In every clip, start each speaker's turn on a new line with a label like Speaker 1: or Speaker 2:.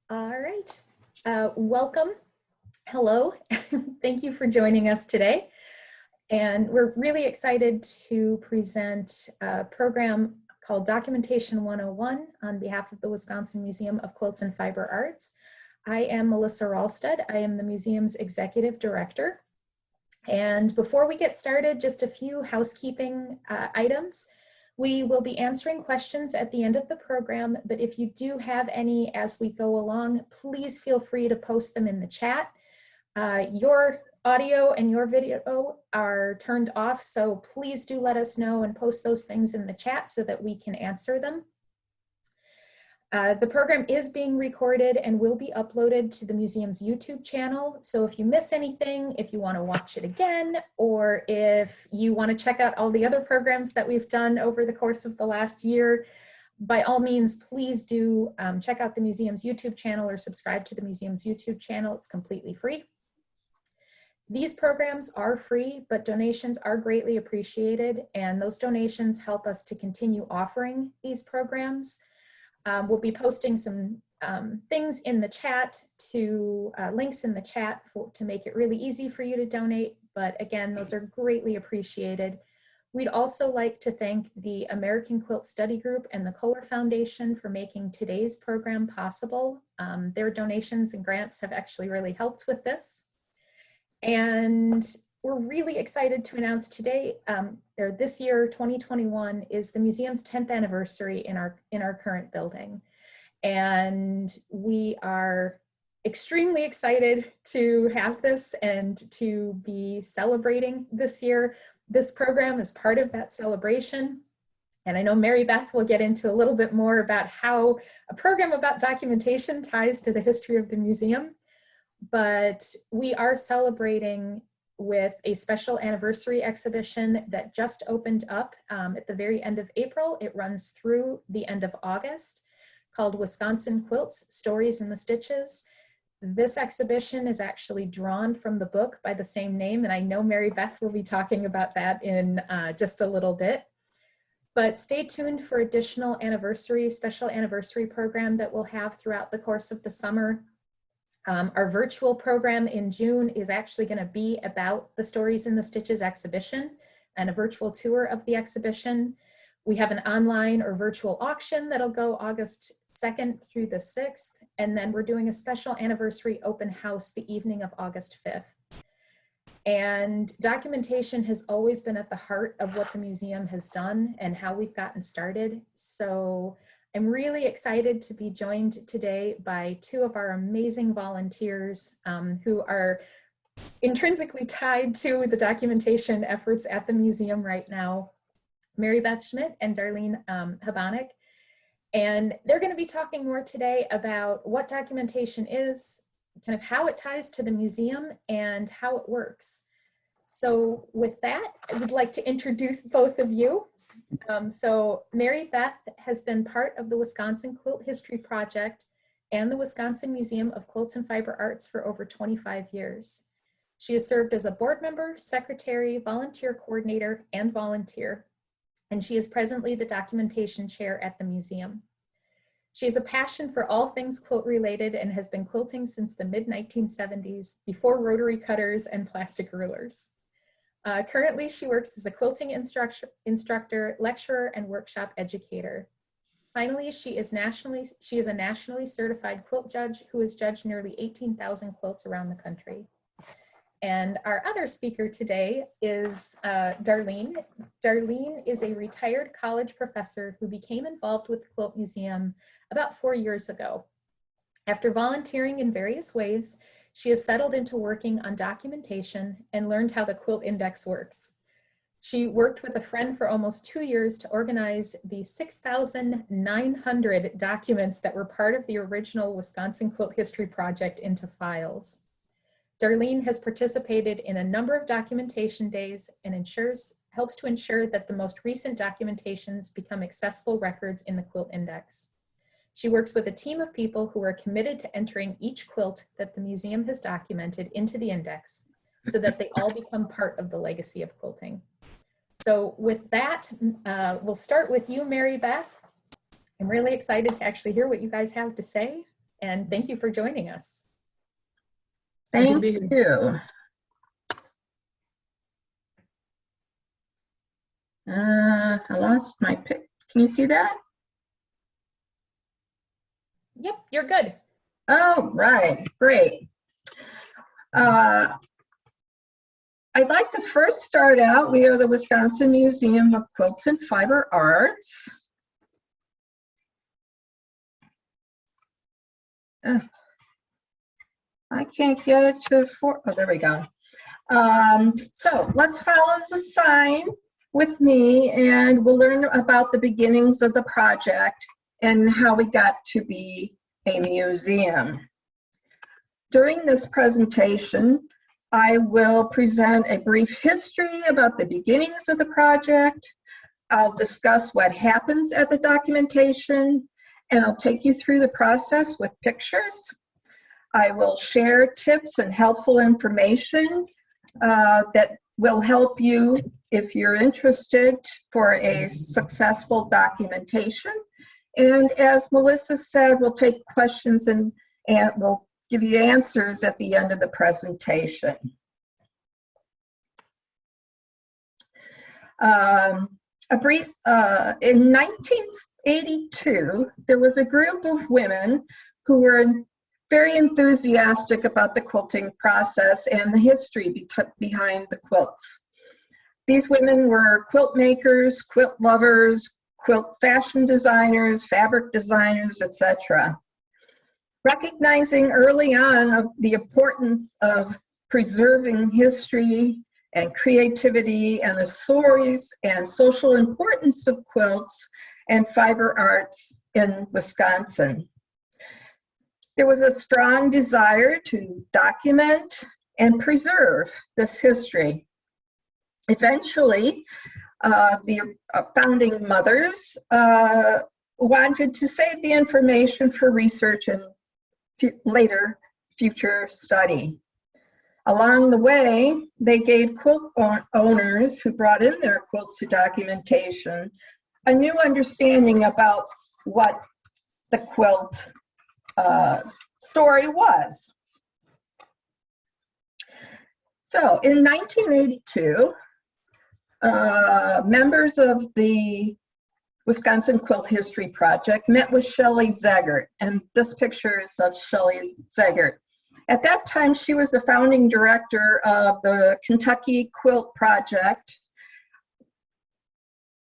Speaker 1: All right, welcome. Hello, thank you for joining us today. And we're really excited to present a program called Documentation 101 on behalf of the Wisconsin Museum of Quilts and Fiber Arts. I am Melissa Wraalstad. I am the museum's executive director. And before we get started, just a few housekeeping items. We will be answering questions at the end of the program, but if you do have any as we go along, please feel free to post them in the chat. Your audio and your video are turned off, so please do let us know and post those things in the chat so that we can answer them. The program is being recorded and will be uploaded to the museum's YouTube channel. So if you miss anything, if you want to watch it again, or if you want to check out all the other programs that we've done over the course of the last year, by all means, please do check out the museum's YouTube channel or subscribe to the museum's YouTube channel. It's completely free. These programs are free, but donations are greatly appreciated, and those donations help us to continue offering these programs. We'll be posting some things in the chat links in the chat to make it really easy for you to donate. But again, those are greatly appreciated. We'd also like to thank the American Quilt Study Group and the Kohler Foundation for making today's program possible. Their donations and grants have actually really helped with this. And we're really excited to announce today, or this year, 2021, is the museum's 10th anniversary in our current building. And we are extremely excited to have this and to be celebrating this year. This program is part of that celebration. And I know Maribeth will get into a little bit more about how a program about documentation ties to the history of the museum. But we are celebrating with a special anniversary exhibition that just opened up at the very end of April. It runs through the end of August, called Wisconsin Quilts, Stories in the Stitches. This exhibition is actually drawn from the book by the same name, and I know Maribeth will be talking about that in just a little bit. But stay tuned for additional special anniversary program that we'll have throughout the course of the summer. Our virtual program in June is actually going to be about the Stories in the Stitches exhibition and a virtual tour of the exhibition. We have an online or virtual auction that'll go August 2nd through the 6th. And then we're doing a special anniversary open house the evening of August 5th. And documentation has always been at the heart of what the museum has done and how we've gotten started. So I'm really excited to be joined today by two of our amazing volunteers who are intrinsically tied to the documentation efforts at the museum right now, Maribeth Schmit and Darlene Habanek. And they're going to be talking more today about what documentation is, kind of how it ties to the museum and how it works. So with that, I would like to introduce both of you. So Maribeth has been part of the Wisconsin Quilt History Project and the Wisconsin Museum of Quilts and Fiber Arts for over 25 years. She has served as a board member, secretary, volunteer coordinator, and volunteer. And she is presently the documentation chair at the museum. She has a passion for all things quilt related and has been quilting since the mid-1970s, before rotary cutters and plastic rulers. Currently, she works as a quilting instructor, lecturer, and workshop educator. Finally, she is a nationally certified quilt judge who has judged nearly 18,000 quilts around the country. And our other speaker today is Darlene. Darlene is a retired college professor who became involved with the Quilt Museum about 4 years ago. After volunteering in various ways, she has settled into working on documentation and learned how the Quilt Index works. She worked with a friend for almost 2 years to organize the 6,900 documents that were part of the original Wisconsin Quilt History Project into files. Darlene has participated in a number of documentation days and helps to ensure that the most recent documentations become accessible records in the Quilt Index. She works with a team of people who are committed to entering each quilt that the museum has documented into the index so that they all become part of the legacy of quilting. So with that, we'll start with you, Maribeth. I'm really excited to actually hear what you guys have to say. and thank you for joining us.
Speaker 2: Thank you. I lost my pic. Can you see that?
Speaker 1: Yep, you're good.
Speaker 2: Oh, right, great. I'd like to first start out, we are the Wisconsin Museum of Quilts and Fiber Arts. I can't get it to, oh, there we go. So let's follow the sign with me and we'll learn about the beginnings of the project and how we got to be a museum. During this presentation, I will present a brief history about the beginnings of the project. I'll discuss what happens at the documentation, and I'll take you through the process with pictures. I will share tips and helpful information that will help you if you're interested for a successful documentation. And as Melissa said, we'll take questions and we'll give you answers at the end of the presentation. In 1982, there was a group of women who were very enthusiastic about the quilting process and the history behind the quilts. These women were quilt makers, quilt lovers, quilt fashion designers, fabric designers, etc. Recognizing early on of the importance of preserving history and creativity and the stories and social importance of quilts and fiber arts in Wisconsin. There was a strong desire to document and preserve this history. Eventually, the founding mothers wanted to save the information for research and later future study. Along the way, they gave quilt owners who brought in their quilts to documentation a new understanding about what the quilt story was. So in 1982, members of the Wisconsin Quilt History Project met with Shelley Zegert, and this picture is of Shelley Zegert. At that time, she was the founding director of the Kentucky Quilt Project,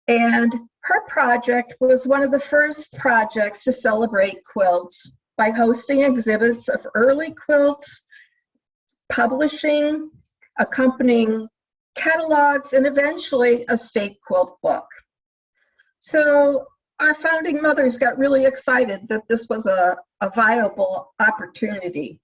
Speaker 2: and her project was one of the first projects to celebrate quilts by hosting exhibits of early quilts, publishing, accompanying catalogs, and eventually a state quilt book. So our founding mothers got really excited that this was a viable opportunity.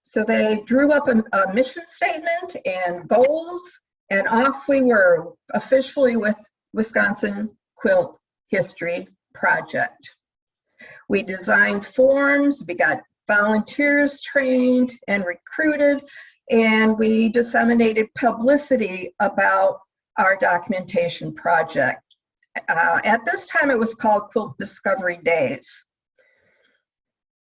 Speaker 2: So they drew up a mission statement and goals, and off we were officially with Wisconsin Quilt History Project. We designed forms, we got volunteers trained and recruited, and we disseminated publicity about our documentation project. At this time, it was called Quilt Discovery Days.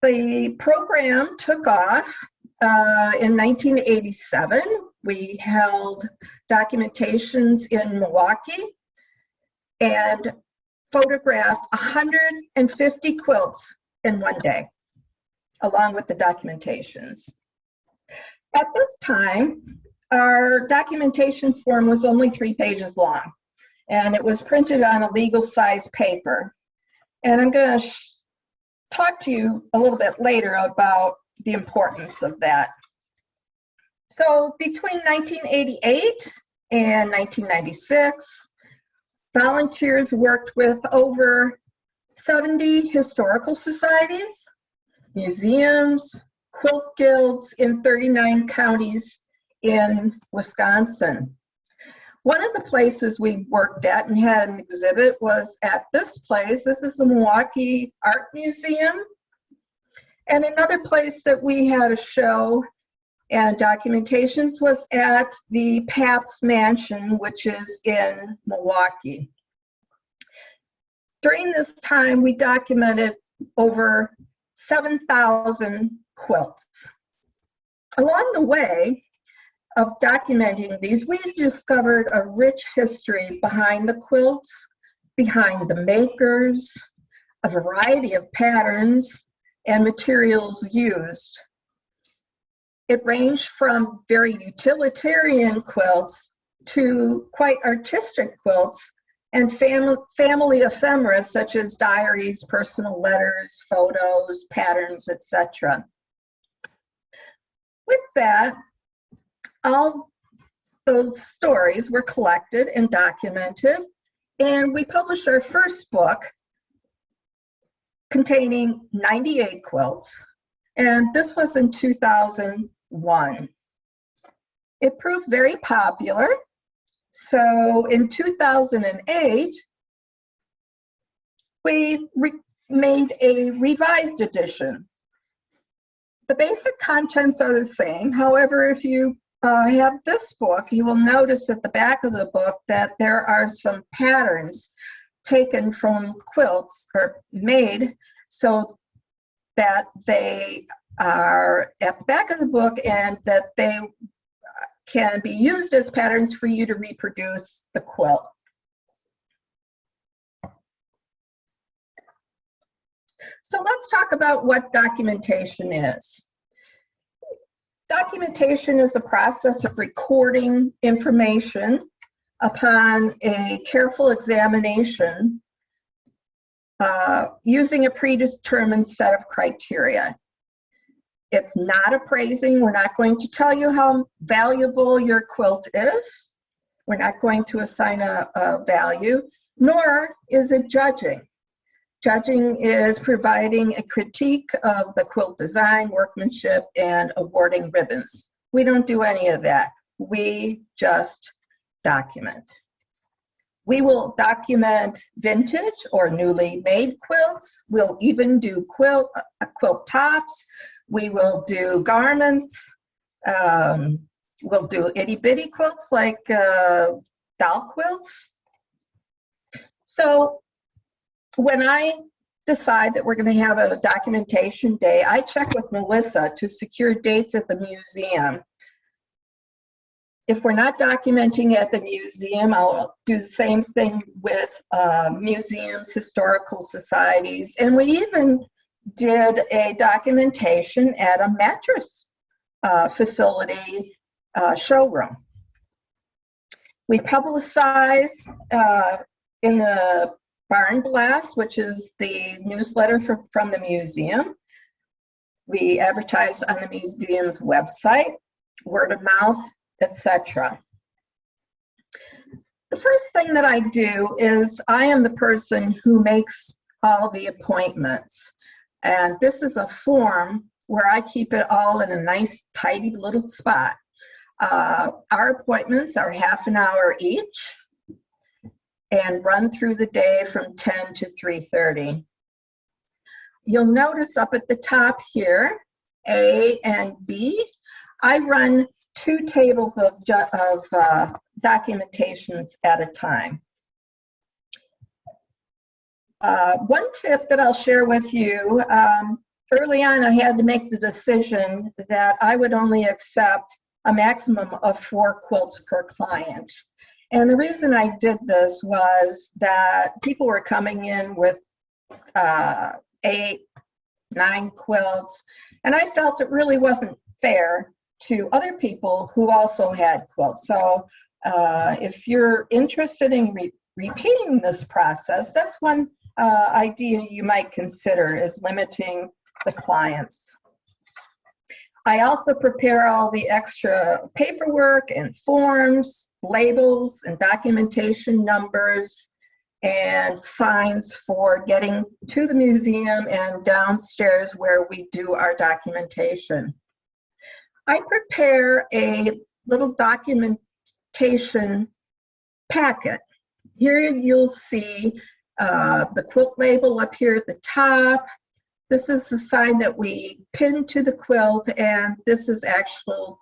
Speaker 2: The program took off in 1987. We held documentations in Milwaukee and photographed 150 quilts in one day, along with the documentations. At this time, our documentation form was only 3 pages long, and it was printed on a legal size paper. And I'm going to talk to you a little bit later about the importance of that. So between 1988 and 1996, volunteers worked with over 70 historical societies, museums, quilt guilds in 39 counties in Wisconsin. One of the places we worked at and had an exhibit was at this place. This is the Milwaukee Art Museum. And another place that we had a show and documentations was at the Pabst Mansion, which is in Milwaukee. During this time, we documented over 7,000 quilts. Along the way of documenting these, we discovered a rich history behind the quilts, behind the makers, a variety of patterns and materials used. It ranged from very utilitarian quilts to quite artistic quilts and family ephemera such as diaries, personal letters, photos, patterns, etc. With that, all those stories were collected and documented, and we published our first book containing 98 quilts, and this was in 2001. It proved very popular, so in 2008, we made a revised edition. The basic contents are the same. However, if you have this book, you will notice at the back of the book that there are some patterns taken from quilts or made so that they are at the back of the book and that they can be used as patterns for you to reproduce the quilt. So let's talk about what documentation is. Documentation is the process of recording information upon a careful examination using a predetermined set of criteria. It's not appraising. We're not going to tell you how valuable your quilt is. We're not going to assign a value, nor is it judging. Judging is providing a critique of the quilt design, workmanship, and awarding ribbons. We don't do any of that. We just document. We will document vintage or newly made quilts. We'll even do quilt tops. We will do garments. We'll do itty bitty quilts like doll quilts. So when I decide that we're going to have a documentation day, I check with Melissa to secure dates at the museum. If we're not documenting at the museum, I'll do the same thing with museums, historical societies, and we even did a documentation at a mattress facility showroom. We publicize in the Barn Blast, which is the newsletter from the museum. We advertise on the museum's website, word of mouth, etc. The first thing that I do is I am the person who makes all the appointments. And this is a form where I keep it all in a nice, tidy little spot. Our appointments are half an hour each and run through the day from 10 to 3:30. You'll notice up at the top here, A and B, I run 2 tables of documentations at a time. One tip that I'll share with you, early on I had to make the decision that I would only accept a maximum of 4 quilts per client. And the reason I did this was that people were coming in with 8, 9 quilts, and I felt it really wasn't fair to other people who also had quilts. So if you're interested in repeating this process, that's one idea you might consider, is limiting the clients. I also prepare all the extra paperwork and forms, labels and documentation numbers, and signs for getting to the museum and downstairs where we do our documentation. I prepare a little documentation packet. Here you'll see the quilt label up here at the top. This is the sign that we pin to the quilt, and this is actually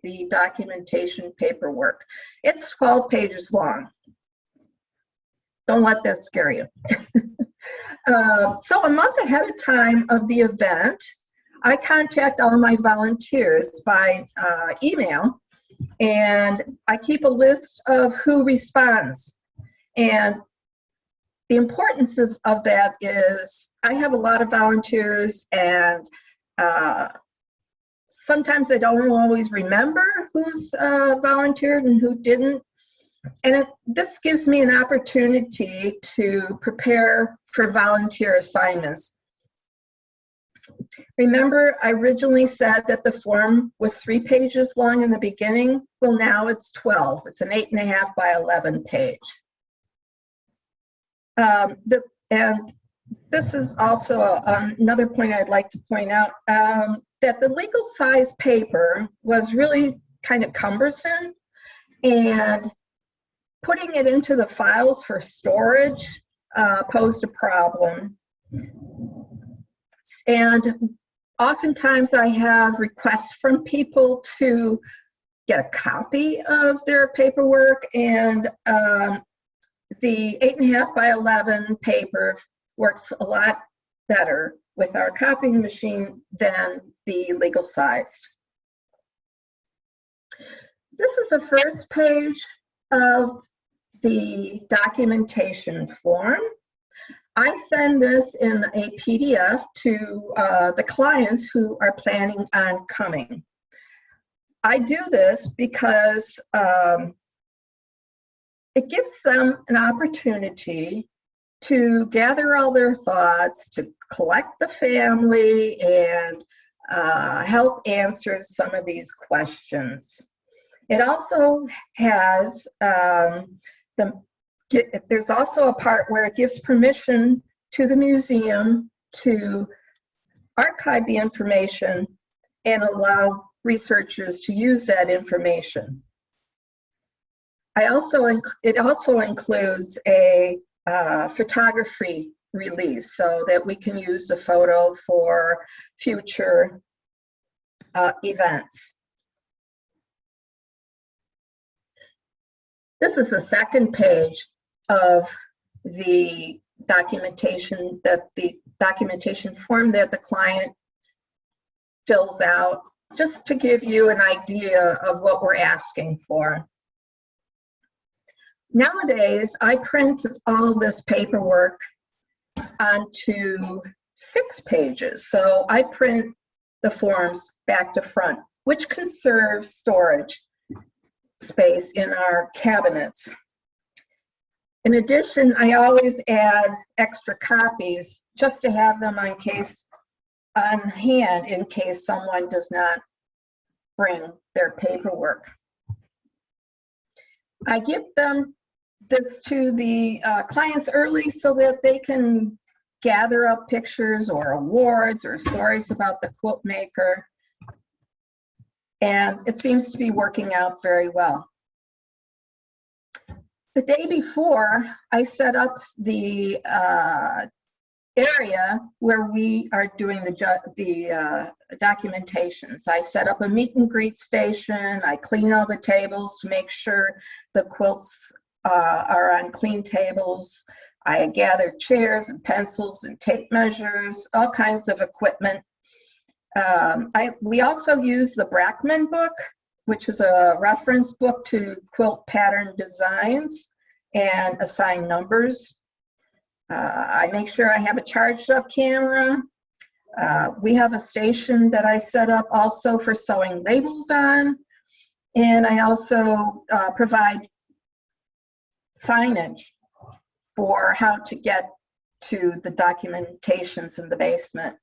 Speaker 2: the documentation paperwork. It's 12 pages long. Don't let that scare you. So a month ahead of time of the event, I contact all my volunteers by email, and I keep a list of who responds. And the importance of that is I have a lot of volunteers, and sometimes I don't always remember who's volunteered and who didn't. And this gives me an opportunity to prepare for volunteer assignments. Remember, I originally said that the form was 3 pages long in the beginning. Well, now it's 12. It's an 8.5 by 11 page. And this is also another point I'd like to point out, that the legal size paper was really kind of cumbersome, and putting it into the files for storage posed a problem. And oftentimes I have requests from people to get a copy of their paperwork, and the 8.5 by 11 paper works a lot better with our copying machine than the legal size. This is the first page of the documentation form. I send this in a PDF to the clients who are planning on coming. I do this because it gives them an opportunity to gather all their thoughts, to collect the family, and help answer some of these questions. It also has there's also a part where it gives permission to the museum to archive the information and allow researchers to use that information. It also includes a photography release so that we can use the photo for future events. This is the second page of the documentation form that the client fills out, just to give you an idea of what we're asking for. Nowadays, I print all this paperwork onto 6 pages. So I print the forms back to front, which conserves storage space in our cabinets. In addition, I always add extra copies just to have them on hand in case someone does not bring their paperwork. I give them this to the clients early so that they can gather up pictures or awards or stories about the quilt maker. And it seems to be working out very well. The day before, I set up the area where we are doing the documentations. I set up a meet and greet station. I clean all the tables to make sure the quilts are on clean tables. I gather chairs and pencils and tape measures, all kinds of equipment. We also use the Brackman book, which is a reference book to quilt pattern designs, and assign numbers. I make sure I have a charged up camera. We have a station that I set up also for sewing labels on, and I also provide signage for how to get to the documentations in the basement.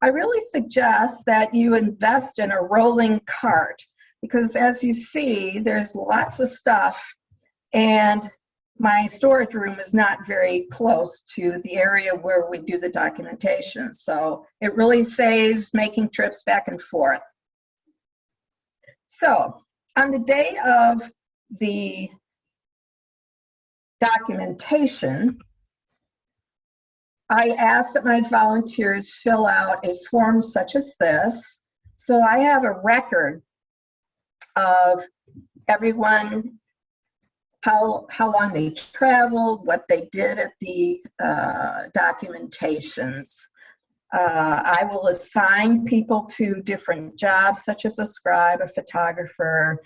Speaker 2: I really suggest that you invest in a rolling cart, because as you see, there's lots of stuff, and my storage room is not very close to the area where we do the documentation. So it really saves making trips back and forth. So on the day of the documentation, I ask that my volunteers fill out a form such as this. So I have a record of everyone how long they traveled, what they did at the documentations. I will assign people to different jobs, such as a scribe, a photographer.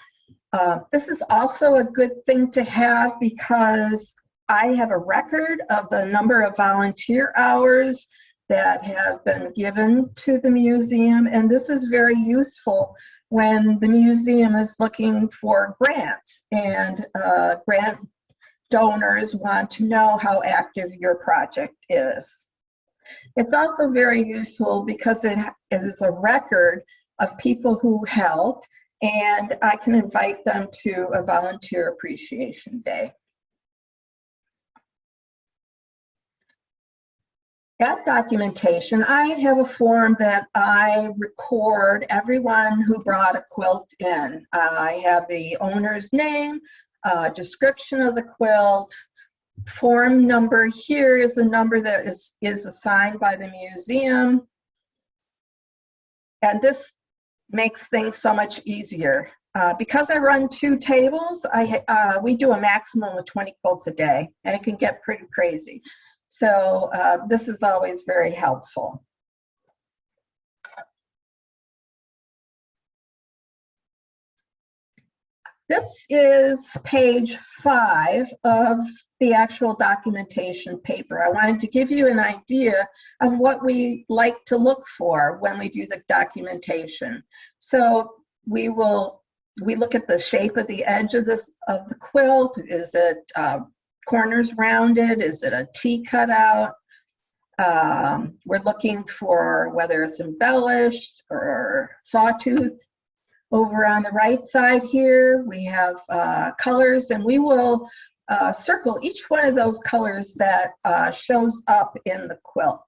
Speaker 2: This is also a good thing to have because I have a record of the number of volunteer hours that have been given to the museum, and this is very useful when the museum is looking for grants, and grant donors want to know how active your project is. It's also very useful because it is a record of people who helped, and I can invite them to a volunteer appreciation day. At documentation, I have a form that I record everyone who brought a quilt in. I have the owner's name, description of the quilt. Form number here is a number that is assigned by the museum. And this makes things so much easier. Because I run 2 tables, we do a maximum of 20 quilts a day, and it can get pretty crazy. So this is always very helpful. This is page 5 of the actual documentation paper. I wanted to give you an idea of what we like to look for when we do the documentation. So we look at the shape of the edge of the quilt. Is it corners rounded? Is it a T cutout? We're looking for whether it's embellished or sawtooth. Over on the right side here, we have colors, and we will circle each one of those colors that shows up in the quilt.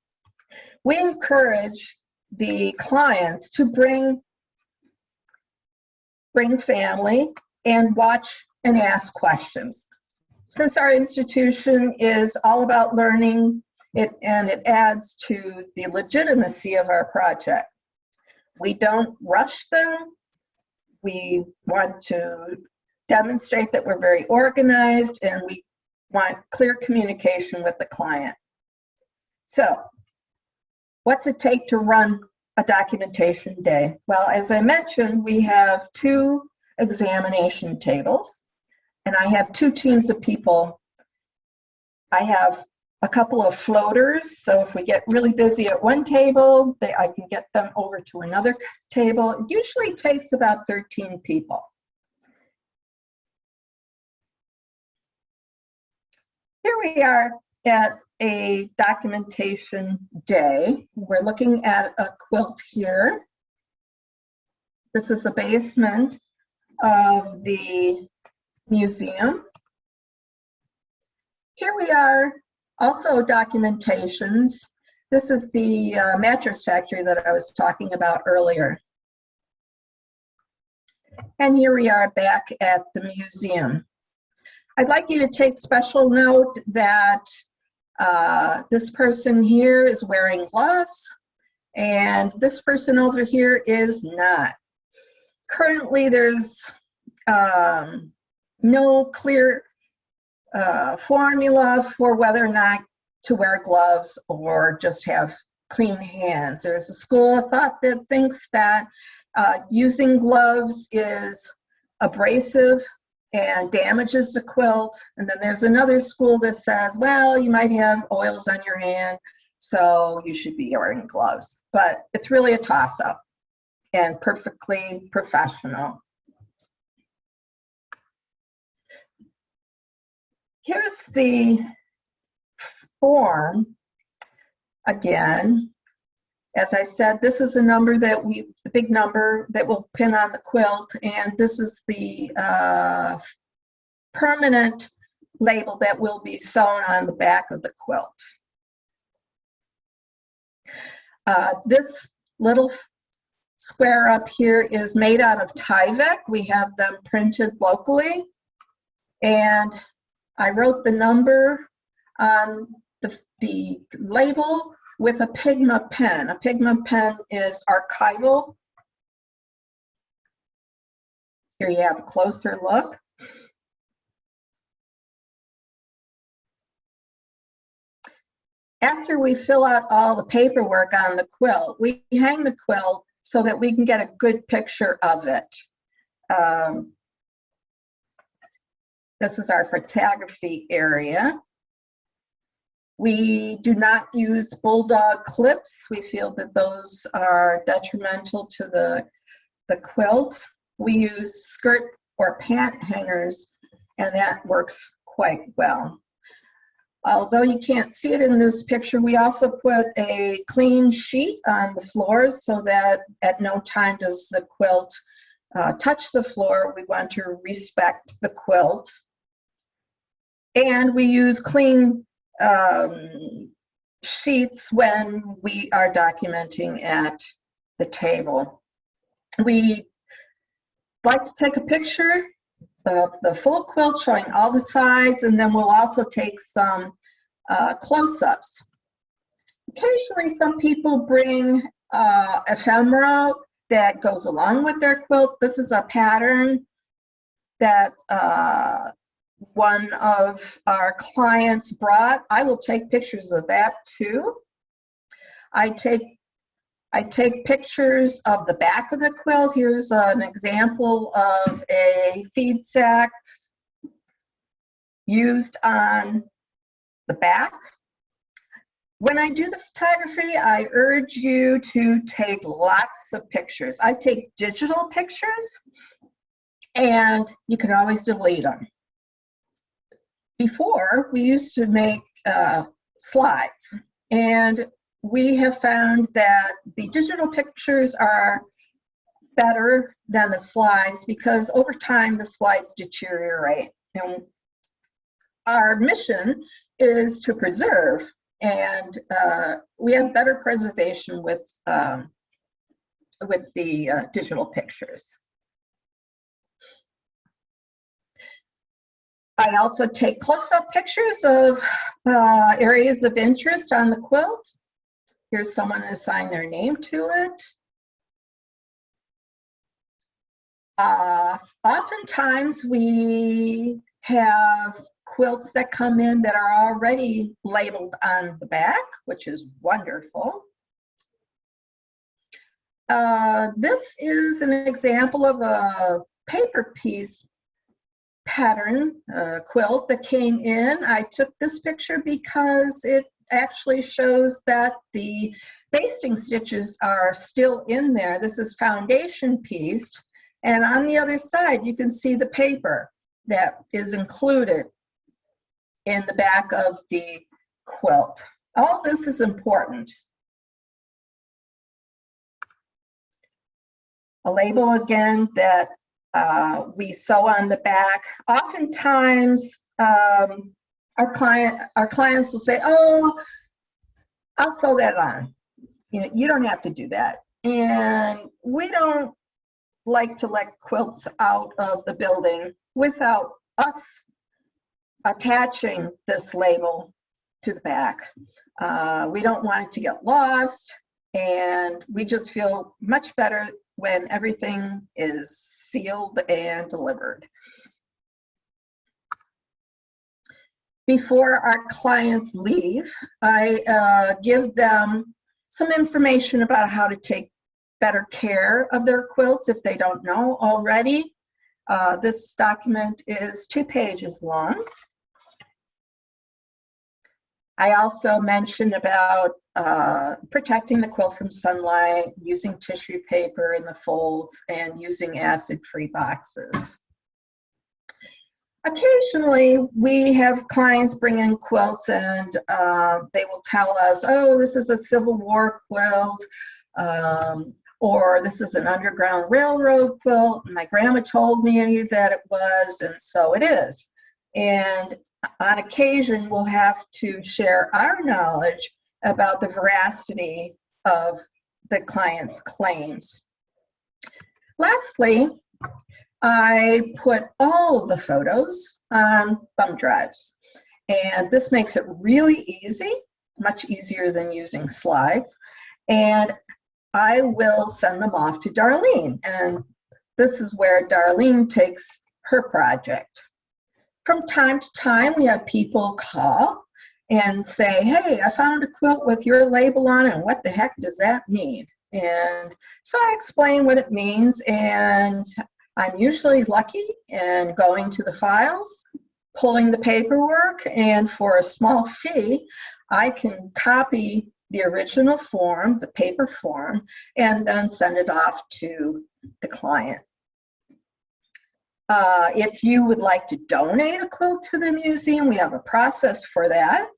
Speaker 2: We encourage the clients to bring family and watch and ask questions. Since our institution is all about learning, it adds to the legitimacy of our project. We don't rush them. We want to demonstrate that we're very organized, and we want clear communication with the client. So, what's it take to run a documentation day? Well, as I mentioned, we have 2 examination tables, and I have 2 teams of people. I have a couple of floaters, so if we get really busy at one table, I can get them over to another table. It usually takes about 13 people. Here we are at a documentation day. We're looking at a quilt here. This is the basement of the museum. Here we are, also documentations. This is the mattress factory that I was talking about earlier. And here we are back at the museum. I'd like you to take special note that this person here is wearing gloves, and this person over here is not. Currently, there's no clear formula for whether or not to wear gloves or just have clean hands. There's a school of thought that thinks that using gloves is abrasive and damages the quilt. And then there's another school that says, well, you might have oils on your hand, so you should be wearing gloves. But it's really a toss-up and perfectly professional. Here's the form again. As I said, this is a number that the big number that we'll pin on the quilt, and this is the permanent label that will be sewn on the back of the quilt. This little square up here is made out of Tyvek. We have them printed locally, and I wrote the number on the label with a Pigma pen. A Pigma pen is archival. Here you have a closer look. After we fill out all the paperwork on the quilt, we hang the quilt so that we can get a good picture of it. This is our photography area. We do not use bulldog clips. We feel that those are detrimental to the quilt. We use skirt or pant hangers, and that works quite well. Although you can't see it in this picture, we also put a clean sheet on the floors so that at no time does the quilt touch the floor. We want to respect the quilt. And we use clean sheets when we are documenting at the table. We like to take a picture of the full quilt showing all the sides, and then we'll also take some close-ups. Occasionally, some people bring ephemera that goes along with their quilt. This is a pattern that one of our clients brought. I will take pictures of that too. I take pictures of the back of the quilt. Here's an example of a feed sack used on the back. When I do the photography, I urge you to take lots of pictures. I take digital pictures, and you can always delete them. Before, we used to make slides, and we have found that the digital pictures are better than the slides because over time the slides deteriorate. And our mission is to preserve, and we have better preservation with the digital pictures. I also take close-up pictures of areas of interest on the quilt. Here's someone to assign their name to it. Oftentimes we have quilts that come in that are already labeled on the back, which is wonderful. This is an example of a paper piece pattern quilt that came in. I took this picture because it actually shows that the basting stitches are still in there. This is foundation pieced, and on the other side you can see the paper that is included in the back of the quilt. All this is important. A label again that we sew on the back. Oftentimes our clients will say, "Oh, I'll sew that on." You know, you don't have to do that. And we don't like to let quilts out of the building without us attaching this label to the back. We don't want it to get lost, and we just feel much better when everything is sealed and delivered. Before our clients leave, I give them some information about how to take better care of their quilts if they don't know already. This document is 2 pages long. I also mentioned about protecting the quilt from sunlight, using tissue paper in the folds, and using acid-free boxes. Occasionally, we have clients bring in quilts and they will tell us, "Oh, this is a Civil War quilt," or "This is an Underground Railroad quilt. My grandma told me that it was, and so it is." And on occasion, we'll have to share our knowledge about the veracity of the client's claims. Lastly, I put all of the photos on thumb drives, and this makes it really easy, much easier than using slides, and I will send them off to Darlene, and this is where Darlene takes her project. From time to time, we have people call and say, hey, I found a quilt with your label on it, and what the heck does that mean? And so I explain what it means, and I'm usually lucky in going to the files, pulling the paperwork, and for a small fee, I can copy the original form, the paper form, and then send it off to the client. If you would like to donate a quilt to the museum, we have a process for that,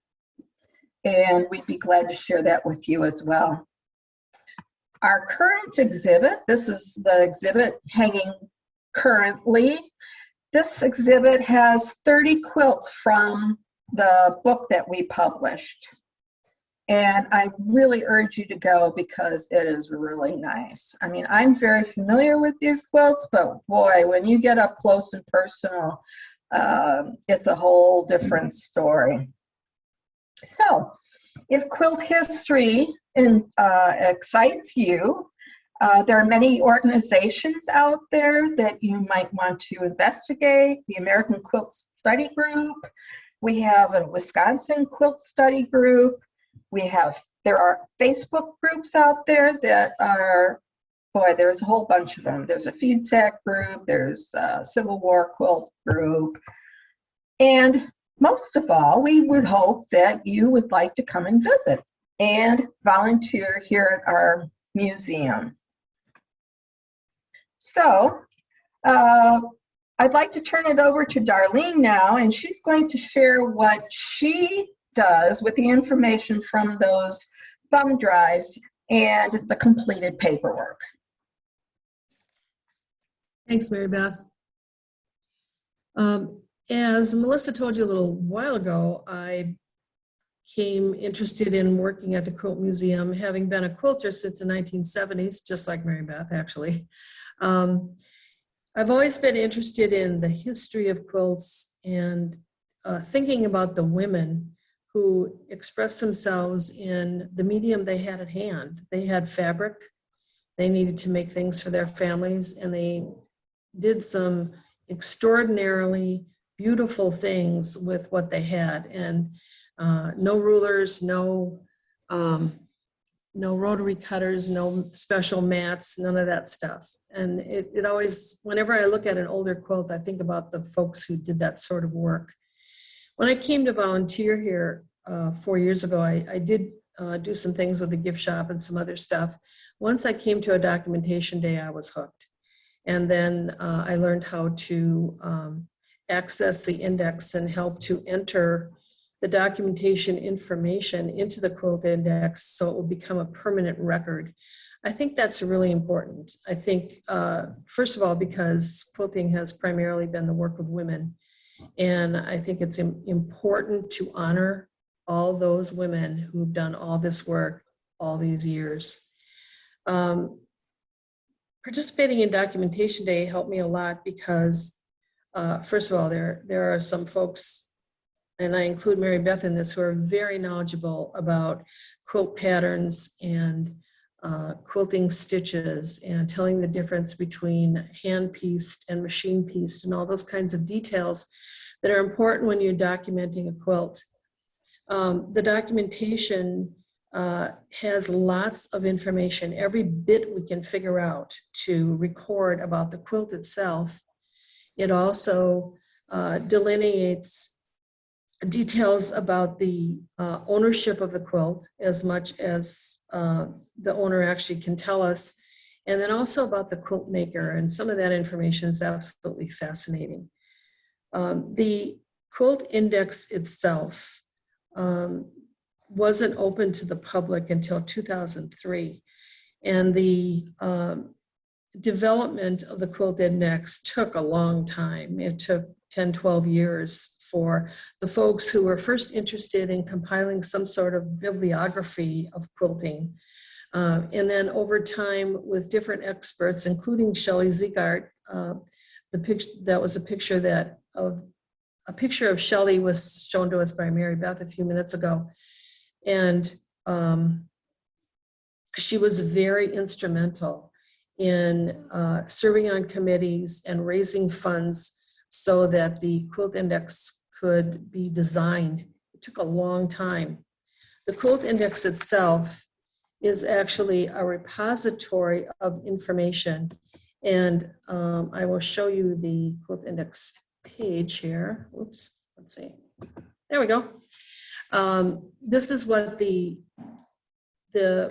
Speaker 2: and we'd be glad to share that with you as well. Our current exhibit, this is the exhibit hanging currently. This exhibit has 30 quilts from the book that we published. And I really urge you to go because it is really nice. I mean, I'm very familiar with these quilts, but boy, when you get up close and personal, it's a whole different story. So, if quilt history excites you, there are many organizations out there that you might want to investigate. The American Quilt Study Group. We have a Wisconsin Quilt Study Group. There are Facebook groups out there that are, boy, there's a whole bunch of them. There's a FeedSac group, there's a Civil War Quilt group. And most of all, we would hope that you would like to come and visit and volunteer here at our museum. So I'd like to turn it over to Darlene now, and she's going to share what she does with the information from those thumb drives and the completed paperwork.
Speaker 3: Thanks, Maribeth. As Melissa told you a little while ago, I became interested in working at the Quilt Museum, having been a quilter since the 1970s, just like Maribeth, actually. I've always been interested in the history of quilts and thinking about the women who expressed themselves in the medium they had at hand. They had fabric, they needed to make things for their families, and they did some extraordinarily beautiful things with what they had. And no rulers, no rotary cutters, no special mats, none of that stuff. And it always, whenever I look at an older quilt, I think about the folks who did that sort of work. When I came to volunteer here 4 years ago, I did do some things with the gift shop and some other stuff. Once I came to a documentation day, I was hooked. And then I learned how to access the index and help to enter the documentation information into the Quilt Index so it will become a permanent record. I think that's really important. I think, first of all, because quilting has primarily been the work of women. And I think it's important to honor all those women who've done all this work all these years. Participating in Documentation Day helped me a lot because, first of all, there are some folks, and I include Maribeth in this, who are very knowledgeable about quilt patterns and quilting stitches and telling the difference between hand-pieced and machine-pieced and all those kinds of details that are important when you're documenting a quilt. The documentation has lots of information, every bit we can figure out to record about the quilt itself. It also delineates details about the ownership of the quilt as much as the owner actually can tell us, and then also about the quilt maker, and some of that information is absolutely fascinating. The Quilt Index itself wasn't open to the public until 2003, and the development of the Quilt Index took a long time. It took 10, 12 years for the folks who were first interested in compiling some sort of bibliography of quilting. And then over time with different experts, including Shelley Ziegart, that was a picture of Shelley was shown to us by Maribeth a few minutes ago. And she was very instrumental in serving on committees and raising funds so that the Quilt Index could be designed took a long time. The Quilt Index itself is actually a repository of information. And I will show you the Quilt Index page here. Oops, let's see. There we go. This is what the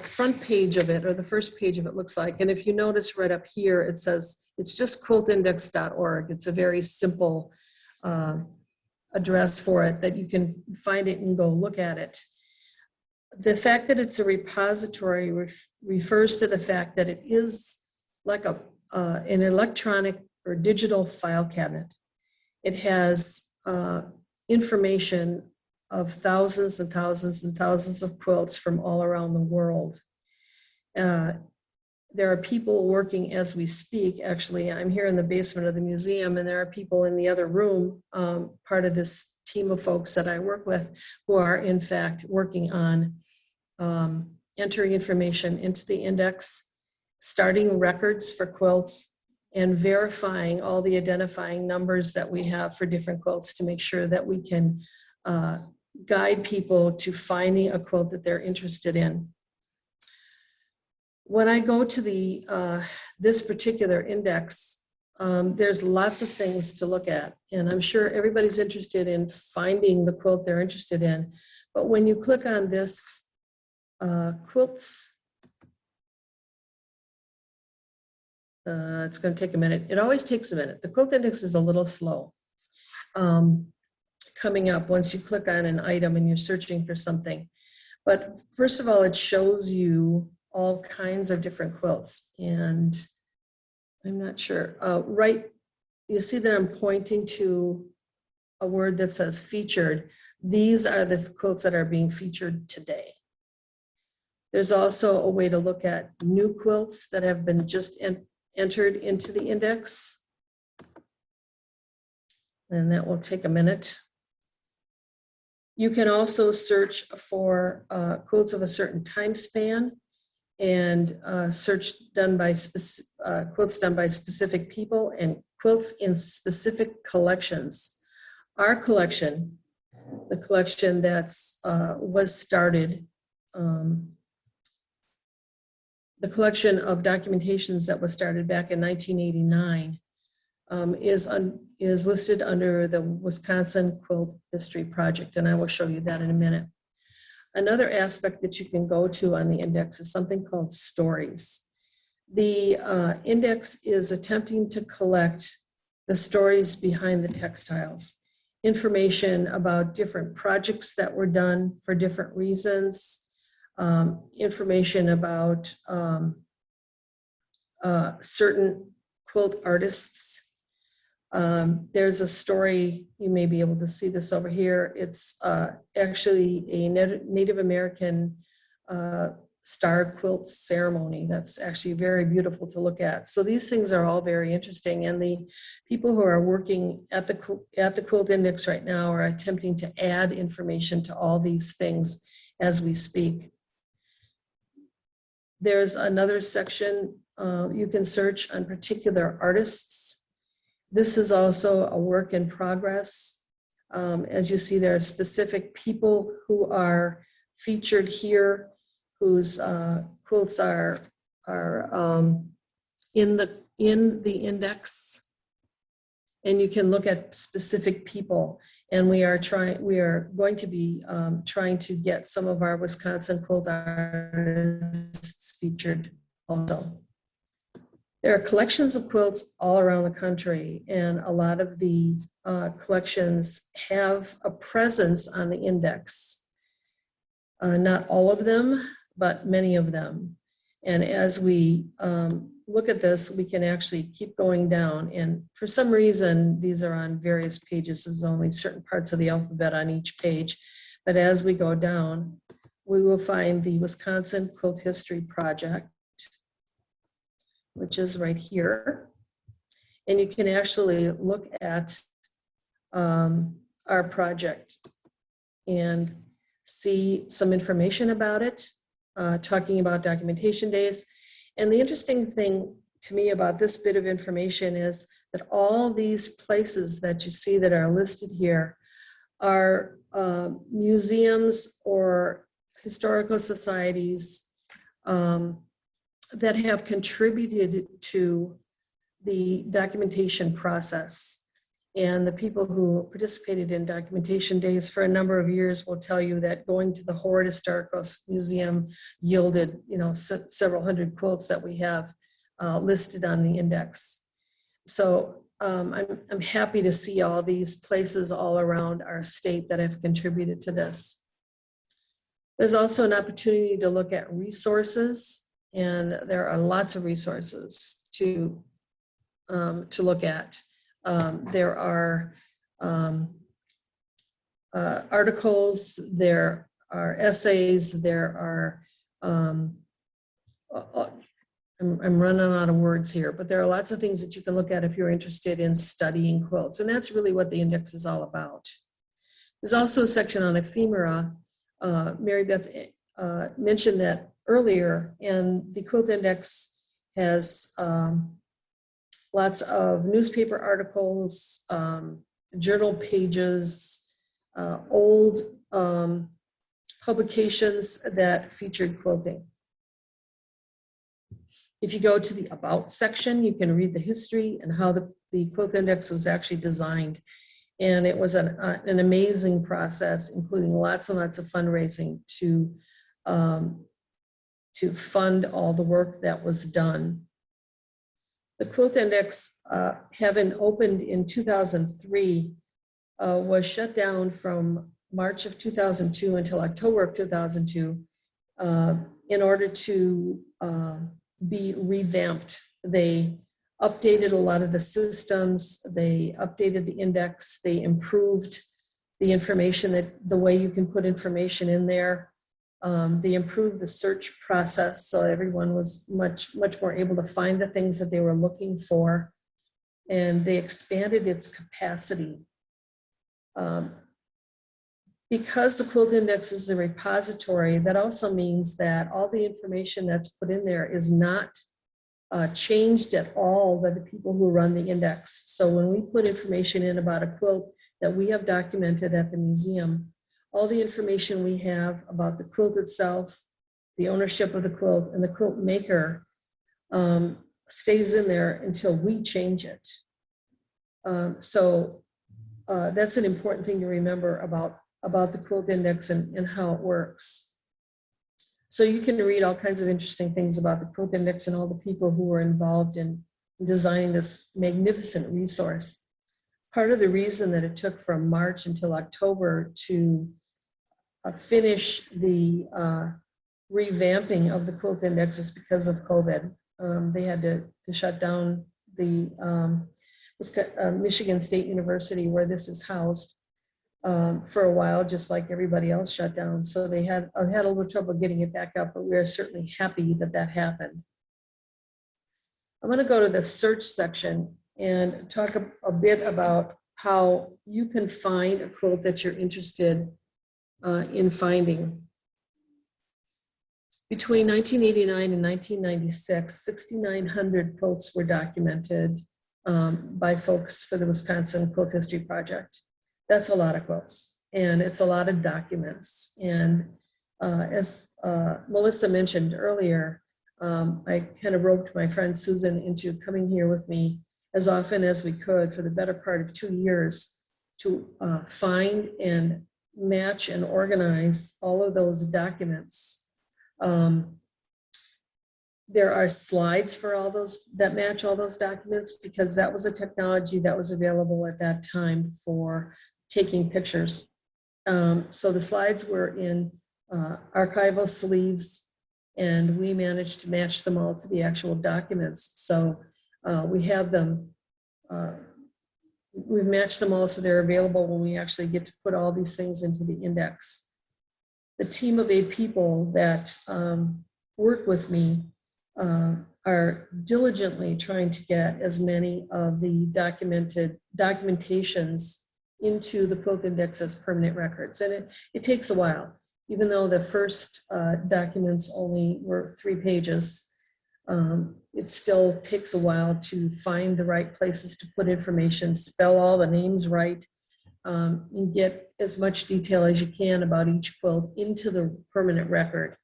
Speaker 3: front page of it, or the first page of it, looks like. And if you notice right up here, it says it's just quiltindex.org. It's a very simple address for it that you can find it and go look at it. The fact that it's a repository refers to the fact that it is like an electronic or digital file cabinet. It has information of thousands and thousands and thousands of quilts from all around the world. There are people working as we speak. Actually, I'm here in the basement of the museum, and there are people in the other room, part of this team of folks that I work with, who are in fact working on entering information into the index, starting records for quilts, and verifying all the identifying numbers that we have for different quilts to make sure that we can guide people to finding a quilt that they're interested in. When I go to the this particular index, there's lots of things to look at, and I'm sure everybody's interested in finding the quilt they're interested in. But when you click on this quilts, it's going to take a minute. It always takes a minute. The Quilt Index is a little slow coming up once you click on an item and you're searching for something. But first of all, it shows you all kinds of different quilts, and I'm not sure. Right, you see that I'm pointing to a word that says featured. These are the quilts that are being featured today. There's also a way to look at new quilts that have been just entered into the index, and that will take a minute. You can also search for quilts of a certain time span, and search done by quilts done by specific people, and quilts in specific collections. Our collection, the collection that's was started, the collection of documentations that was started back in 1989 is listed under the Wisconsin Quilt History Project, and I will show you that in a minute. Another aspect that you can go to on the index is something called stories. The index is attempting to collect the stories behind the textiles, information about different projects that were done for different reasons, information about certain quilt artists. There's a story, you may be able to see this over here. It's actually a Native American star quilt ceremony that's actually very beautiful to look at. So these things are all very interesting, and the people who are working at the Quilt Index right now are attempting to add information to all these things as we speak. There's another section you can search on particular artists. This is also a work in progress. As you see, there are specific people who are featured here, whose quilts are in the index, and you can look at specific people. And we are going to be trying to get some of our Wisconsin quilt artists featured also. There are collections of quilts all around the country, and a lot of the collections have a presence on the index. Not all of them, but many of them. And as we look at this, we can actually keep going down. And for some reason, these are on various pages. There's only certain parts of the alphabet on each page. But as we go down, we will find the Wisconsin Quilt History Project, which is right here. And you can actually look at our project and see some information about it, talking about documentation days. And the interesting thing to me about this bit of information is that all these places that you see that are listed here are museums or historical societies that have contributed to the documentation process. And the people who participated in documentation days for a number of years will tell you that going to the Horde Historical Museum yielded, several hundred quilts that we have listed on the index. So I'm happy to see all these places all around our state that have contributed to this. There's also an opportunity to look at resources, and there are lots of resources to look at. There are articles, there are essays, there are, I'm running out of words here, but there are lots of things that you can look at if you're interested in studying quilts, and that's really what the index is all about. There's also a section on ephemera. Maribeth mentioned that earlier, and the Quilt Index has lots of newspaper articles, journal pages, old publications that featured quilting. If you go to the About section, you can read the history and how the Quilt Index was actually designed. And it was an amazing process, including lots and lots of fundraising to fund all the work that was done. The Quilt Index, having opened in 2003, was shut down from March of 2002 until October of 2002 in order to be revamped. They updated a lot of the systems, they updated the index, they improved the information, the way you can put information in there. They improved the search process, so everyone was much more able to find the things that they were looking for, and they expanded its capacity. Because the Quilt Index is a repository, that also means that all the information that's put in there is not changed at all by the people who run the index. So when we put information in about a quilt that we have documented at the museum, all the information we have about the quilt itself, the ownership of the quilt, and the quilt maker stays in there until we change it. So that's an important thing to remember about the Quilt Index and how it works. So you can read all kinds of interesting things about the Quilt Index and all the people who were involved in designing this magnificent resource. Part of the reason that it took from March until October to finish the revamping of the Quilt Index is because of COVID. They had to shut down the Michigan State University, where this is housed, for a while, just like everybody else shut down. So they had a little trouble getting it back up, but we are certainly happy that that happened. I'm going to go to the search section and talk a bit about how you can find a quilt that you're interested in finding. Between 1989 and 1996, 6,900 quilts were documented by folks for the Wisconsin Quilt History Project. That's a lot of quilts, and it's a lot of documents. And as Melissa mentioned earlier, I kind of roped my friend Susan into coming here with me as often as we could for the better part of 2 years to find and match and organize all of those documents. There are slides for all those that match all those documents, because that was a technology that was available at that time for taking pictures. So the slides were in archival sleeves, and we managed to match them all to the actual documents. So we have them, we've matched them all so they're available when we actually get to put all these things into the index. The team of 8 people that work with me are diligently trying to get as many of the documentations into the Quilt Index as permanent records. And it takes a while, even though the first documents only were 3 pages. It still takes a while to find the right places to put information, spell all the names right, and get as much detail as you can about each quilt into the permanent record.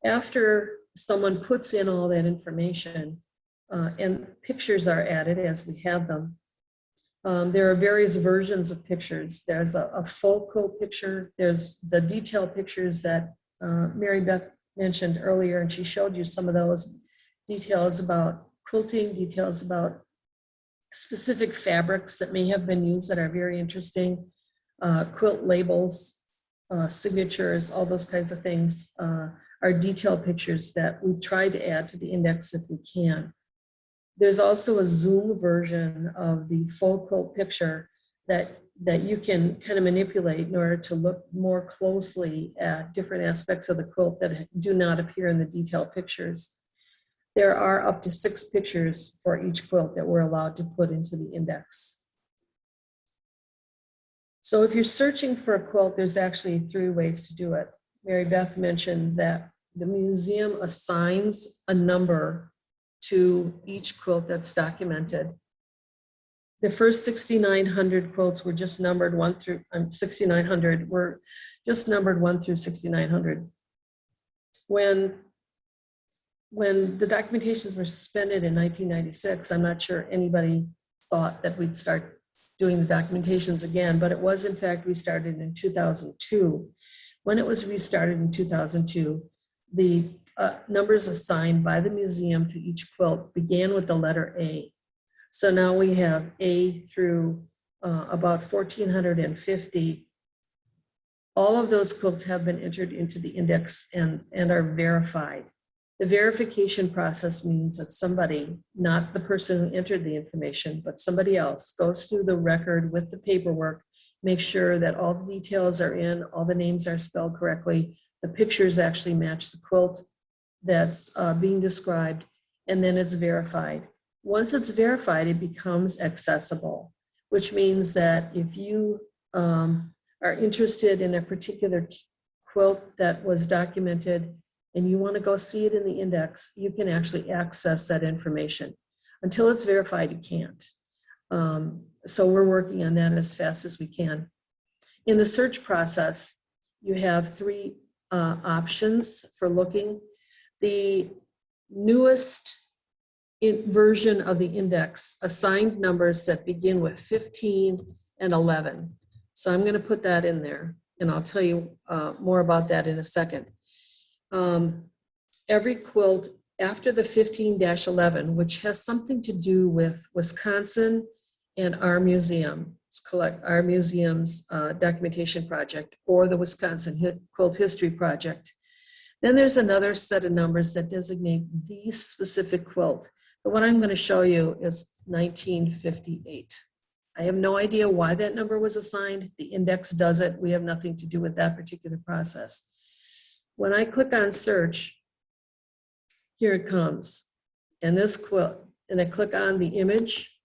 Speaker 3: After someone puts in all that information and pictures are added as we have them, there are various versions of pictures. There's a full quilt picture. There's the detailed pictures that Mary Beth mentioned earlier, and she showed you some of those details about quilting, details about specific fabrics that may have been used that are very interesting, quilt labels, signatures, all those kinds of things are detailed pictures that we try to add to the index if we can. There's also a zoom version of the full quilt picture that you can kind of manipulate in order to look more closely at different aspects of the quilt that do not appear in the detailed pictures. There are up to 6 pictures for each quilt that we're allowed to put into the index. So if you're searching for a quilt, there's actually 3 ways to do it. Mary Beth mentioned that the museum assigns a number to each quilt that's documented. The first 6,900 quilts were just numbered 1 through 6,900 were just numbered 1 through 6,900. When the documentations were suspended in 1996, I'm not sure anybody thought that we'd start doing the documentations again, but it was in fact restarted in 2002. When it was restarted in 2002, the numbers assigned by the museum to each quilt began with the letter A. So now we have A through about 1,450. All of those quilts have been entered into the index and are verified. The verification process means that somebody, not the person who entered the information, but somebody else, goes through the record with the paperwork, makes sure that all the details are in, all the names are spelled correctly, the pictures actually match the quilt that's being described, and then it's verified. Once it's verified, it becomes accessible, which means that if you are interested in a particular quilt that was documented and you want to go see it in the index, you can actually access that information. Until it's verified, you can't. So we're working on that as fast as we can. In the search process, you have 3 options for looking. The newest version of the index assigned numbers that begin with 15 and 11. So I'm going to put that in there, and I'll tell you more about that in a second. Every quilt after the 15-11, which has something to do with Wisconsin and our museum, our museum's documentation project, or the Wisconsin Quilt History Project. Then there's another set of numbers that designate the specific quilt. The one I'm going to show you is 1958. I have no idea why that number was assigned. The index does it. We have nothing to do with that particular process. When I click on search, here it comes. And this quilt, and I click on the image,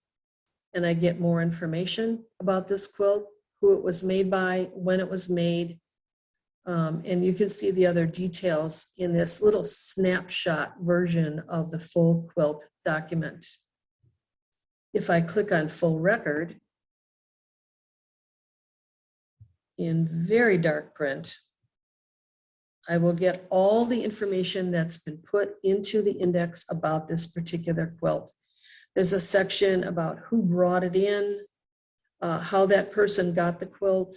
Speaker 3: and I get more information about this quilt, who it was made by, when it was made, and you can see the other details in this little snapshot version of the full quilt document. If I click on full record, in very dark print, I will get all the information that's been put into the index about this particular quilt. There's a section about who brought it in, how that person got the quilt,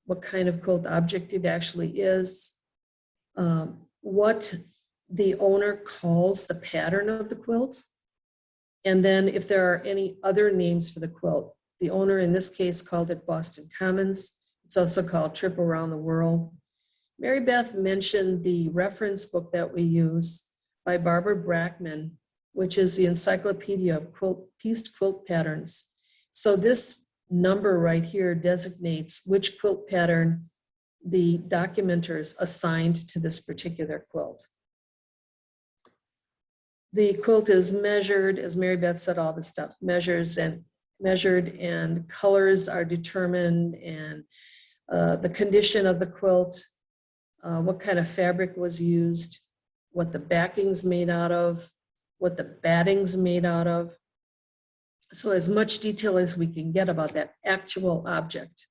Speaker 3: what kind of quilt object it actually is, what the owner calls the pattern of the quilt, and then if there are any other names for the quilt. The owner in this case called it Boston Commons. It's also called Trip Around the World. Mary Beth mentioned the reference book that we use by Barbara Brackman, which is the Encyclopedia of Pieced Quilt Patterns. So this number right here designates which quilt pattern the documenters assigned to this particular quilt. The quilt is measured, as Mary Beth said, all this stuff, measured, and colors are determined, and the condition of the quilt, what kind of fabric was used, what the backing's made out of, what the batting's made out of. So as much detail as we can get about that actual object.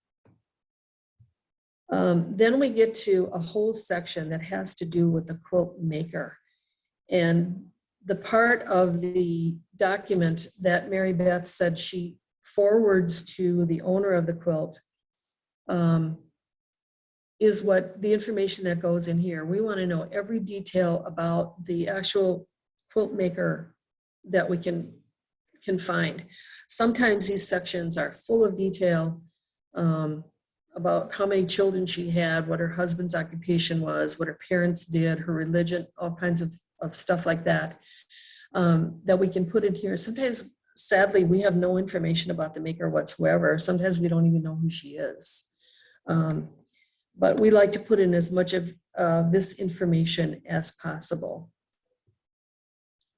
Speaker 3: Then we get to a whole section that has to do with the quilt maker. And the part of the document that Maribeth said she forwards to the owner of the quilt is what the information that goes in here. We want to know every detail about the actual quilt maker that we can find. Sometimes these sections are full of detail about how many children she had, what her husband's occupation was, what her parents did, her religion, all kinds of stuff like that, that we can put in here. Sometimes, sadly, we have no information about the maker whatsoever. Sometimes we don't even know who she is. But we like to put in as much of this information as possible.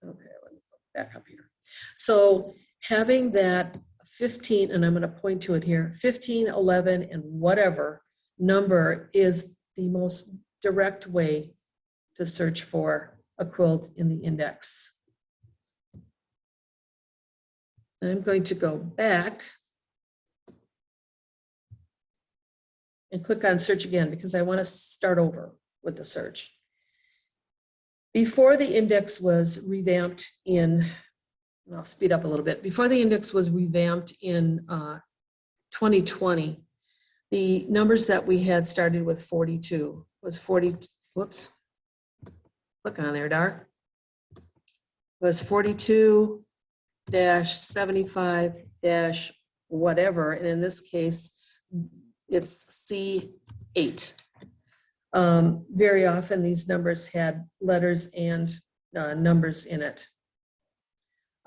Speaker 3: Okay, let me go back up here. So having that 15, and I'm going to point to it here, 15, 11, and whatever number is the most direct way to search for a quilt in the index. I'm going to go back and click on search again because I want to start over with the search. Before the index was revamped in, I'll speed up a little bit. Before the index was revamped in 2020, the numbers that we had started with 42 was 40, whoops, click on there, Dar, was 42-75- whatever, and in this case, it's C8. Very often these numbers had letters and numbers in it.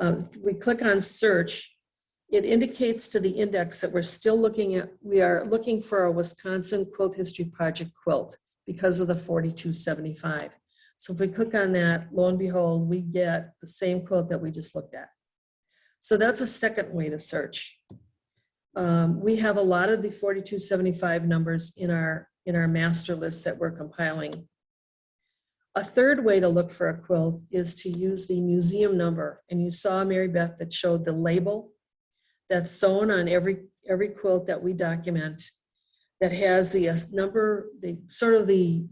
Speaker 3: If we click on search, it indicates to the index that we're still looking at, we are looking for a Wisconsin Quilt History Project quilt because of the 4275. So if we click on that, lo and behold, we get the same quilt that we just looked at. So that's a second way to search. We have a lot of the 4275 numbers in our master list that we're compiling. A third way to look for a quilt is to use the museum number. And you saw, Maribeth, that showed the label that's sewn on every quilt that we document that has the number, the sort of the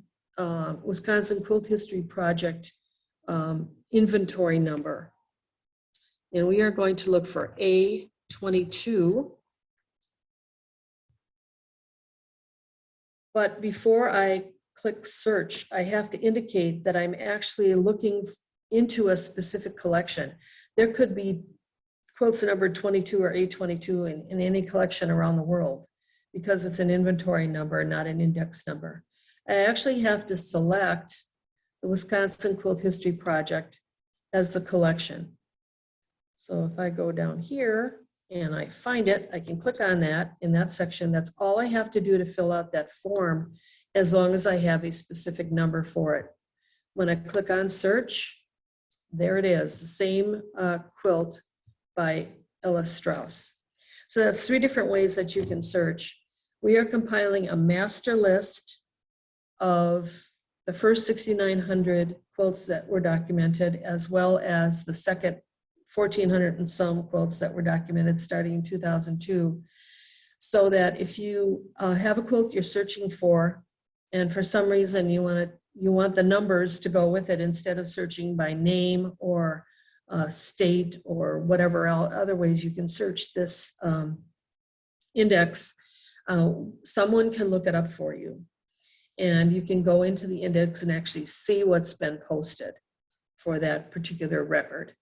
Speaker 3: Wisconsin Quilt History Project inventory number. And we are going to look for A22. But before I click search, I have to indicate that I'm actually looking into a specific collection. There could be quilts numbered 22 or A22 in any collection around the world because it's an inventory number, not an index number. I actually have to select the Wisconsin Quilt History Project as the collection. So if I go down here and I find it, I can click on that in that section. That's all I have to do to fill out that form, as long as I have a specific number for it. When I click on search, there it is, the same quilt by Ella Strauss. So that's 3 different ways that you can search. We are compiling a master list of the first 6,900 quilts that were documented, as well as the second 1,400 and some quilts that were documented starting in 2002. So that if you have a quilt you're searching for, and for some reason you want the numbers to go with it instead of searching by name or state or whatever other ways you can search this index, someone can look it up for you. And you can go into the index and actually see what's been posted for that particular record.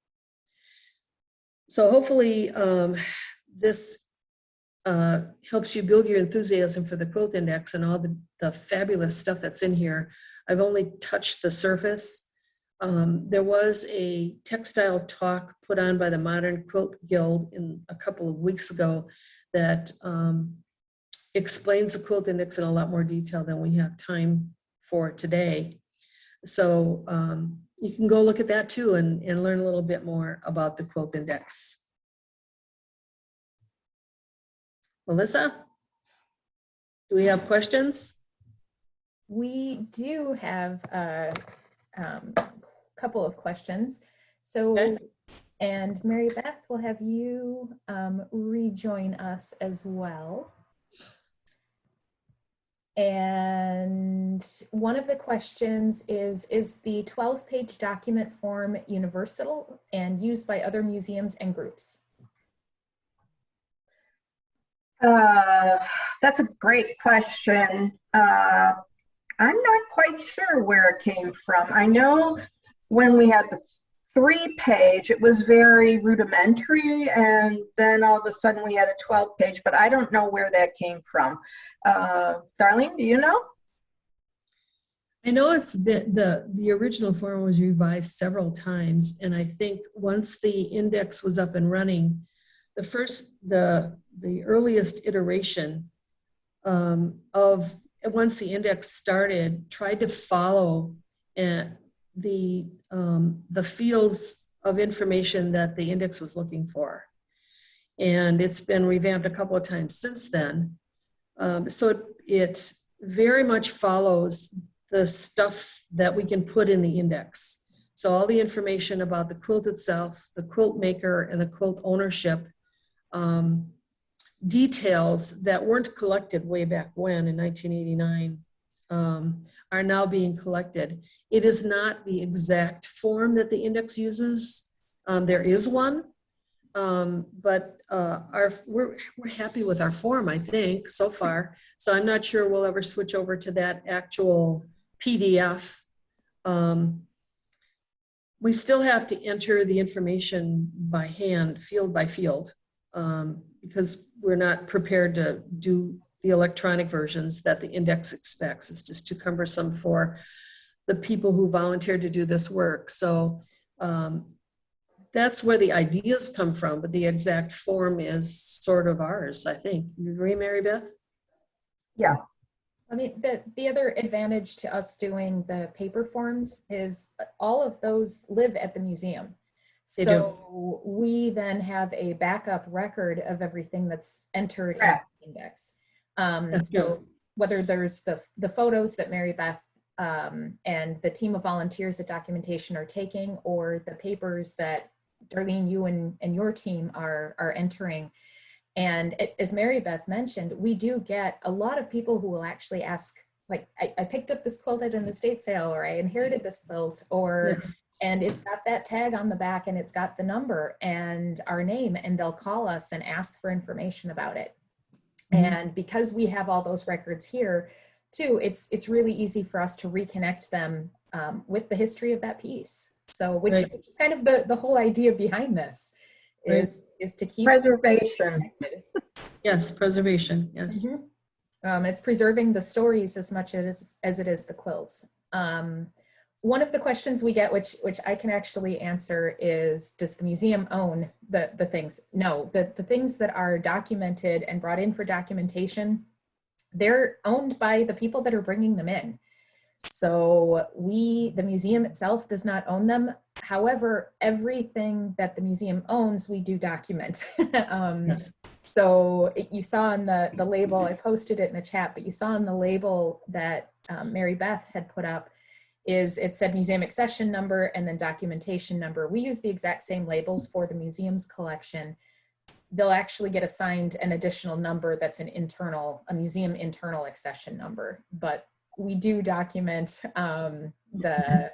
Speaker 3: So hopefully this helps you build your enthusiasm for the Quilt Index and all the fabulous stuff that's in here. I've only touched the surface. There was a textile talk put on by the Modern Quilt Guild a couple of weeks ago that explains the Quilt Index in a lot more detail than we have time for today. So you can go look at that too and learn a little bit more about the Quilt Index. Melissa, do we have questions?
Speaker 1: We do have a couple of questions. So
Speaker 3: Okay.
Speaker 1: And Mary Beth, we'll have you rejoin us as well. And one of the questions is the 12-page document form universal and used by other museums and groups?
Speaker 2: That's a great question. I'm not quite sure where it came from. I know when we had the 3-page, it was very rudimentary, and then all of a sudden we had a 12-page, but I don't know where that came from. Darlene, do you know?
Speaker 3: I know it's been, the original form was revised several times, and I think once the index was up and running, the earliest iteration of once the index started, tried to follow the fields of information that the index was looking for. And it's been revamped a couple of times since then. So it very much follows the stuff that we can put in the index. So all the information about the quilt itself, the quilt maker, and the quilt ownership, details that weren't collected way back when in 1989 are now being collected. It is not the exact form that the index uses. There is one, but we're happy with our form, I think, so far. So I'm not sure we'll ever switch over to that actual PDF. We still have to enter the information by hand, field by field, because we're not prepared to do the electronic versions that the index expects. It's just too cumbersome for the people who volunteered to do this work. So that's where the ideas come from, but the exact form is sort of ours, I think. You agree, Mary Beth?
Speaker 2: Yeah.
Speaker 1: I mean, the other advantage to us doing the paper forms is all of those live at the museum. So we then have a backup record of everything that's entered in the index. So whether there's the photos that Mary Beth and the team of volunteers at documentation are taking, or the papers that Darlene, you and your team are entering. And as Mary Beth mentioned, we do get a lot of people who will actually ask, like, I picked up this quilt at an estate sale, or I inherited this quilt, or
Speaker 3: Yes.
Speaker 1: and it's got that tag on the back and it's got the number and our name, and they'll call us and ask for information about it. Mm-hmm. And because we have all those records here too, it's really easy for us to reconnect them with the history of that piece. So which is kind of the whole idea behind this is to keep
Speaker 2: preservation.
Speaker 1: Yes,
Speaker 3: preservation. Yes.
Speaker 1: Mm-hmm. It's preserving the stories as much as it is the quilts. One of the questions we get, which I can actually answer, is, does the museum own the things? No, the things that are documented and brought in for documentation, they're owned by the people that are bringing them in. So the museum itself does not own them. However, everything that the museum owns, we do document. Yes. So you saw in the label, I posted it in the chat, but you saw in the label that Mary Beth had put up, it said museum accession number and then documentation number. We use the exact same labels for the museum's collection. They'll actually get assigned an additional number that's a museum internal accession number, but we do document the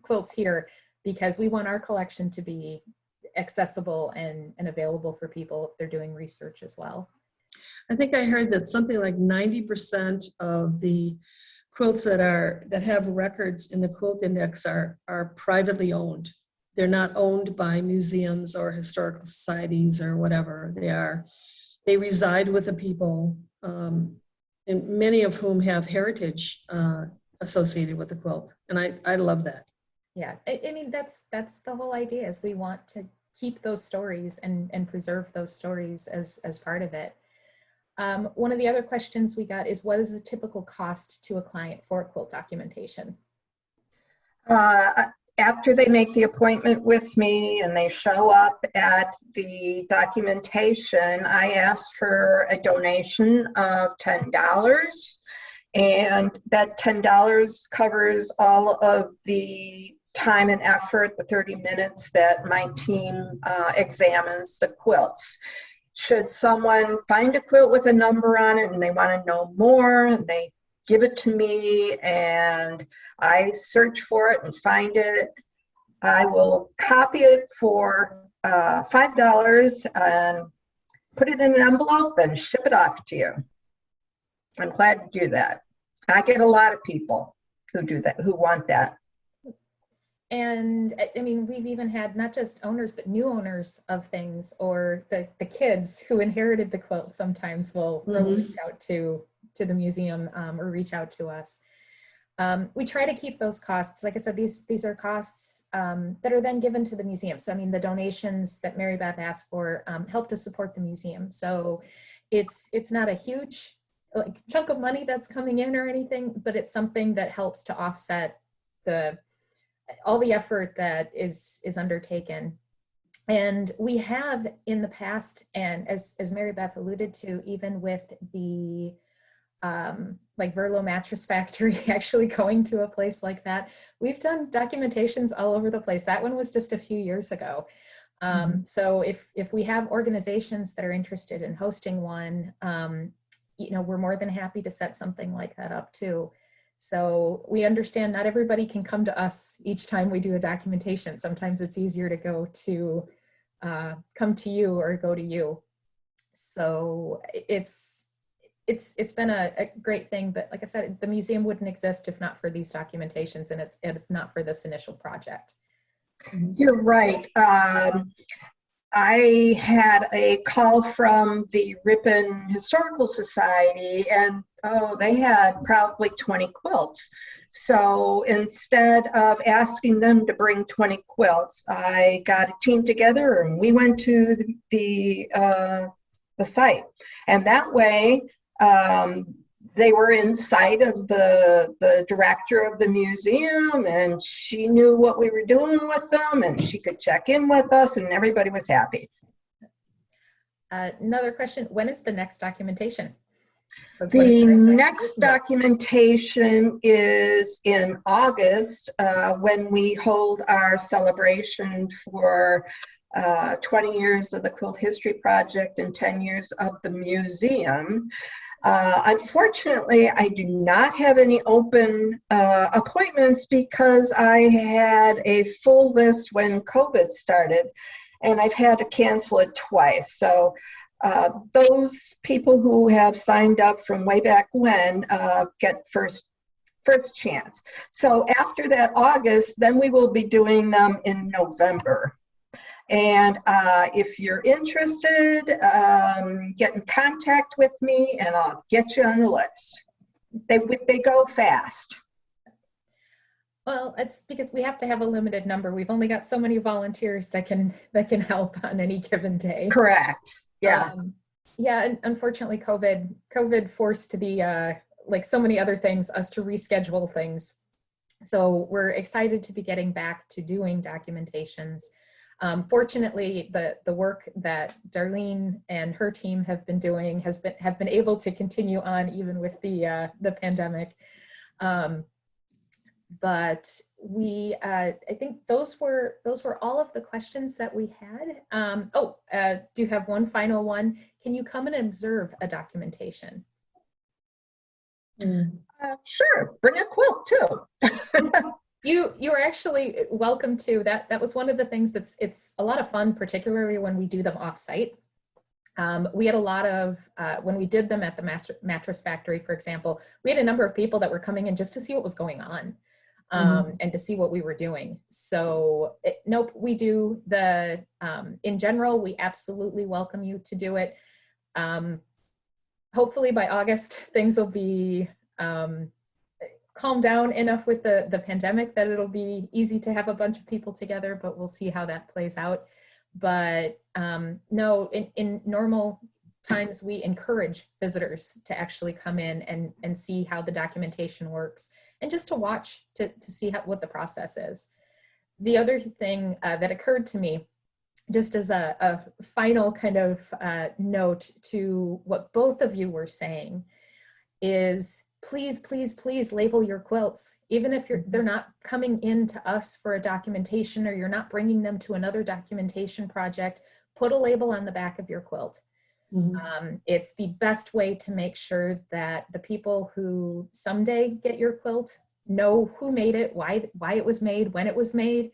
Speaker 1: quilts here because we want our collection to be accessible and available for people if they're doing research as well.
Speaker 3: I think I heard that something like 90% of the quilts that have records in the Quilt Index are privately owned. They're not owned by museums or historical societies or whatever. They reside with the people, and many of whom have heritage associated with the quilt. And I love that.
Speaker 1: Yeah, I mean, that's the whole idea, is we want to keep those stories and preserve those stories as part of it. One of the other questions we got is, what is the typical cost to a client for quilt documentation?
Speaker 2: After they make the appointment with me and they show up at the documentation, I ask for a donation of $10. And that $10 covers all of the time and effort, the 30 minutes that my team examines the quilts. Should someone find a quilt with a number on it and they want to know more, and they give it to me and I search for it and find it, I will copy it for $5 and put it in an envelope and ship it off to you. I'm glad to do that. I get a lot of people who do that, who want that.
Speaker 1: And I mean, we've even had not just owners, but new owners of things, or the kids who inherited the quilt sometimes will reach out to the museum or reach out to us. We try to keep those costs. Like I said, these are costs that are then given to the museum. So I mean, the donations that Maribeth asked for help to support the museum. So it's not a huge chunk of money that's coming in or anything, but it's something that helps to offset all the effort that is undertaken. And we have in the past, and as Maribeth alluded to, even with the like Verlo Mattress Factory actually going to a place like that, we've done documentations all over the place. That one was just a few years ago. So if we have organizations that are interested in hosting one, you know, we're more than happy to set something like that up too. So we understand not everybody can come to us each time we do a documentation. Sometimes it's easier to go to come to you or go to you. So it's been a great thing, but like I said, the museum wouldn't exist if not for these documentations and if not for this initial project.
Speaker 2: You're right. I had a call from the Ripon Historical Society, and they had probably 20 quilts. So instead of asking them to bring 20 quilts, I got a team together and we went to the site. And that way, they were in sight of the director of the museum, and she knew what we were doing with them, and she could check in with us, and everybody was happy.
Speaker 1: Another question, when is the next documentation?
Speaker 2: The next documentation is in August when we hold our celebration for 20 years of the Quilt History Project and 10 years of the museum. Unfortunately, I do not have any open appointments because I had a full list when COVID started, and I've had to cancel it twice. So those people who have signed up from way back when get first chance. So after that August, then we will be doing them in November. And if you're interested, get in contact with me and I'll get you on the list. They go fast.
Speaker 1: Well, it's because we have to have a limited number. We've only got so many volunteers that can help on any given day.
Speaker 2: Correct. Yeah.
Speaker 1: Yeah, and unfortunately, COVID forced the like so many other things, us to reschedule things. So we're excited to be getting back to doing documentations. Fortunately, the work that Darlene and her team have been doing have been able to continue on even with the pandemic. But we, I think those were all of the questions that we had. Do you have one final one? Can you come and observe a documentation?
Speaker 2: Sure, bring a quilt too.
Speaker 1: You're actually welcome to. That was one of the things it's a lot of fun, particularly when we do them off-site. We had a lot of, when we did them at the Mattress Factory, for example, we had a number of people that were coming in just to see what was going on and to see what we were doing. So nope, we do the, in general, we absolutely welcome you to do it. Hopefully by August, things will be calm down enough with the pandemic that it'll be easy to have a bunch of people together, but we'll see how that plays out. But no, in normal times, we encourage visitors to actually come in and see how the documentation works and just to watch to see what the process is. The other thing that occurred to me, just as a final kind of note to what both of you were saying, is please, please, please label your quilts. Even if they're not coming in to us for a documentation, or you're not bringing them to another documentation project, put a label on the back of your quilt. It's the best way to make sure that the people who someday get your quilt know who made it, why it was made, when it was made.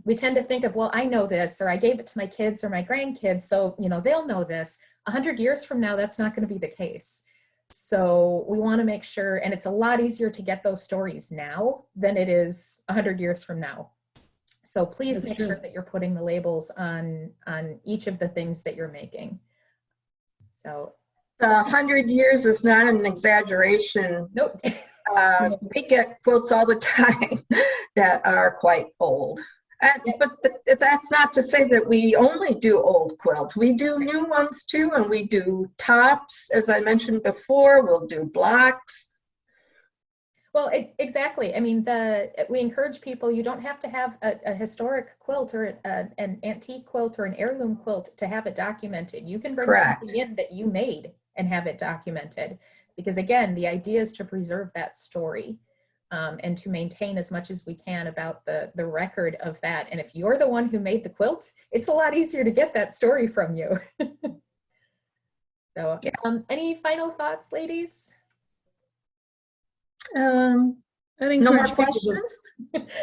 Speaker 1: We tend to think of, well, I know this, or I gave it to my kids or my grandkids, so they'll know this. 100 years from now, that's not going to be the case. So we want to make sure, and it's a lot easier to get those stories now than it is 100 years from now. So please make sure that you're putting the labels on each of the things that you're making. So
Speaker 2: 100 years is not an exaggeration.
Speaker 1: nope.
Speaker 2: We get quilts all the time that are quite old. But that's not to say that we only do old quilts. We do new ones too, and we do tops, as I mentioned before. We'll do blocks.
Speaker 1: Well, exactly. I mean, we encourage people, you don't have to have a historic quilt or an antique quilt or an heirloom quilt to have it documented. You can bring something in that you made and have it documented. Because again, the idea is to preserve that story and to maintain as much as we can about the record of that. And if you're the one who made the quilt, it's a lot easier to get that story from you. So, any final thoughts, ladies?
Speaker 2: No more questions?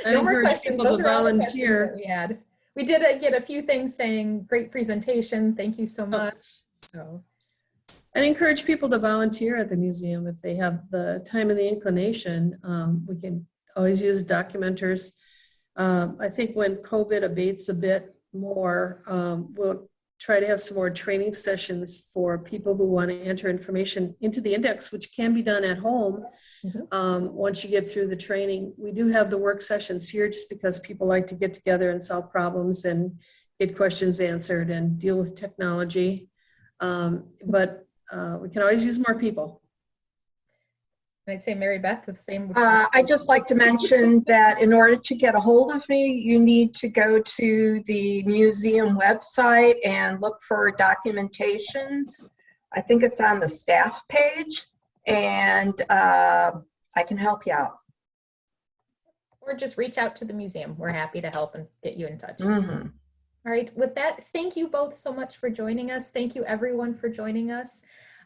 Speaker 1: No more questions. Those are all the questions that we had. We did get a few things saying, great presentation, thank you so much. So,
Speaker 3: and encourage people to volunteer at the museum if they have the time and the inclination. We can always use documenters. I think when COVID abates a bit more, we'll try to have some more training sessions for people who want to enter information into the index, which can be done at home. Once you get through the training, we do have the work sessions here just because people like to get together and solve problems and get questions answered and deal with technology. But we can always use more people.
Speaker 1: I'd say Maribeth, the same.
Speaker 2: I'd just like to mention that in order to get a hold of me, you need to go to the museum website and look for documentations. I think it's on the staff page, and I can help you out.
Speaker 1: Or just reach out to the museum. We're happy to help and get you in touch.
Speaker 2: Mm-hmm.
Speaker 1: All right, with that, thank you both so much for joining us. Thank you everyone for joining us.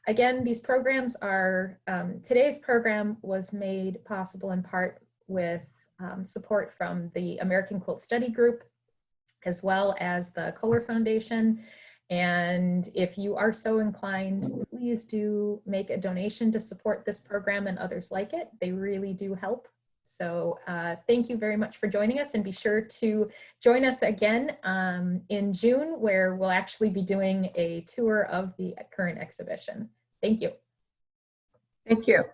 Speaker 1: Again, these programs are, today's program was made possible in part with support from the American Quilt Study Group, as well as the Kohler Foundation. And if you are so inclined, please do make a donation to support this program and others like it. They really do help. So thank you very much for joining us, and be sure to join us again in June, where we'll actually be doing a tour of the current exhibition. Thank you.
Speaker 2: Thank you.